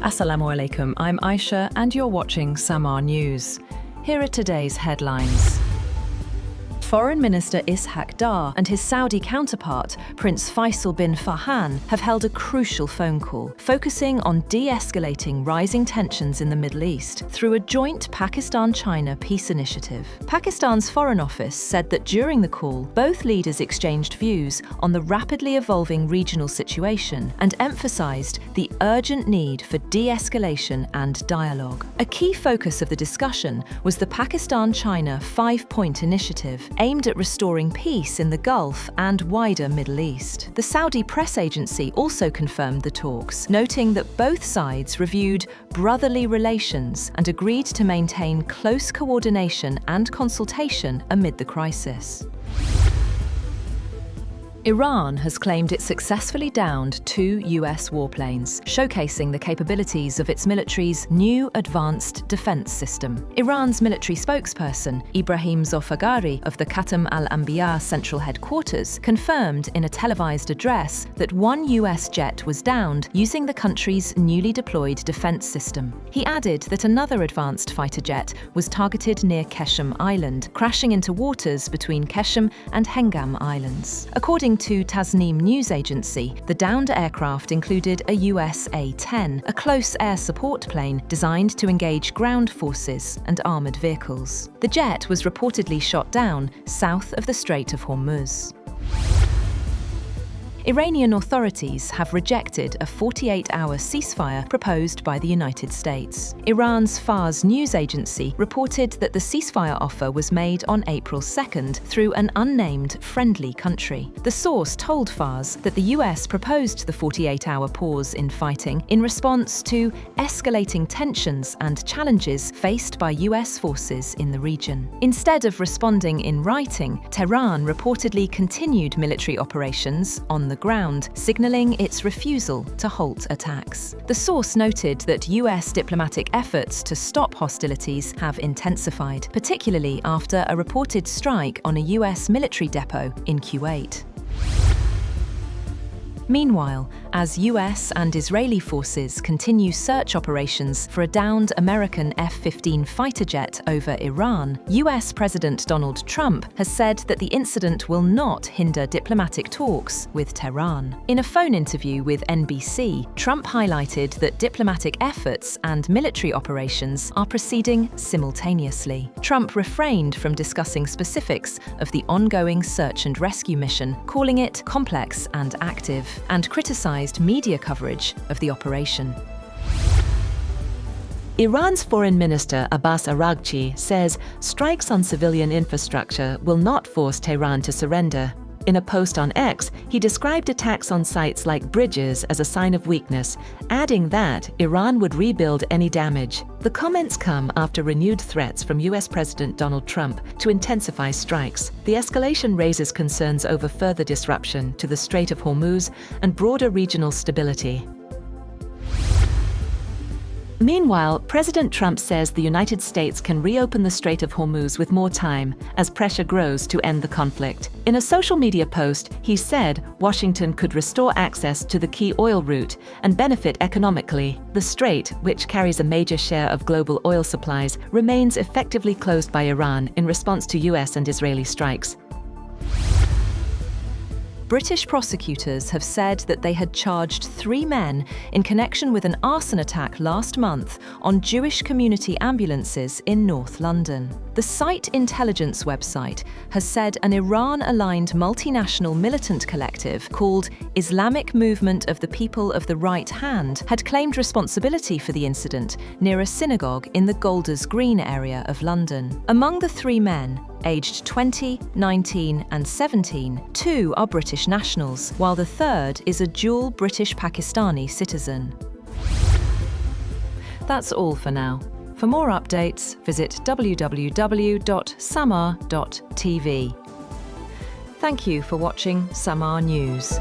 Assalamu alaikum, I'm Aisha and you're watching Samaa News. Here are today's headlines. Foreign Minister Ishaq Dar and his Saudi counterpart, Prince Faisal bin Farhan, have held a crucial phone call, focusing on de-escalating rising tensions in the Middle East through a joint Pakistan-China peace initiative. Pakistan's Foreign Office said that during the call, both leaders exchanged views on the rapidly evolving regional situation and emphasized the urgent need for de-escalation and dialogue. A key focus of the discussion was the Pakistan-China five-point initiative, aimed at restoring peace in the Gulf and wider Middle East. The Saudi press agency also confirmed the talks, noting that both sides reviewed brotherly relations and agreed to maintain close coordination and consultation amid the crisis. Iran has claimed it successfully downed 2 US warplanes, showcasing the capabilities of its military's new advanced defense system. Iran's military spokesperson, Ebrahim Zolfaghari of the Qeshm Island Central Headquarters, confirmed in a televised address that 1 US jet was downed using the country's newly deployed defense system. He added that another advanced fighter jet was targeted near Qeshm Island, crashing into waters between Qeshm and Hengam Islands. According to Tasnim news agency, the downed aircraft included a US A-10, a close air support plane designed to engage ground forces and armoured vehicles. The jet was reportedly shot down south of the Strait of Hormuz. Iranian authorities have rejected a 48-hour ceasefire proposed by the United States. Iran's Fars news agency reported that the ceasefire offer was made on April 2nd through an unnamed friendly country. The source told Fars that the US proposed the 48-hour pause in fighting in response to escalating tensions and challenges faced by US forces in the region. Instead of responding in writing, Tehran reportedly continued military operations on the ground, signaling its refusal to halt attacks. The source noted that US diplomatic efforts to stop hostilities have intensified, particularly after a reported strike on a US military depot in Kuwait. Meanwhile, as US and Israeli forces continue search operations for a downed American F-15 fighter jet over Iran, US President Donald Trump has said that the incident will not hinder diplomatic talks with Tehran. In a phone interview with NBC, Trump highlighted that diplomatic efforts and military operations are proceeding simultaneously. Trump refrained from discussing specifics of the ongoing search and rescue mission, calling it complex and active, and criticized media coverage of the operation. Iran's Foreign Minister Abbas Araghchi says strikes on civilian infrastructure will not force Tehran to surrender. In a post on X, he described attacks on sites like bridges as a sign of weakness, adding that Iran would rebuild any damage. The comments come after renewed threats from US President Donald Trump to intensify strikes. The escalation raises concerns over further disruption to the Strait of Hormuz and broader regional stability. Meanwhile, President Trump says the United States can reopen the Strait of Hormuz with more time as pressure grows to end the conflict. In a social media post, he said Washington could restore access to the key oil route and benefit economically. The strait, which carries a major share of global oil supplies, remains effectively closed by Iran in response to US and Israeli strikes. British prosecutors have said that they had charged 3 men in connection with an arson attack last month on Jewish community ambulances in North London. The Site Intelligence website has said an Iran-aligned multinational militant collective called Islamic Movement of the People of the Right Hand had claimed responsibility for the incident near a synagogue in the Golders Green area of London. Among the 3 men, aged 20, 19 and 17, 2 are British nationals, while the third is a dual British-Pakistani citizen. That's all for now. For more updates, visit www.samaa.tv. Thank you for watching Samaa News.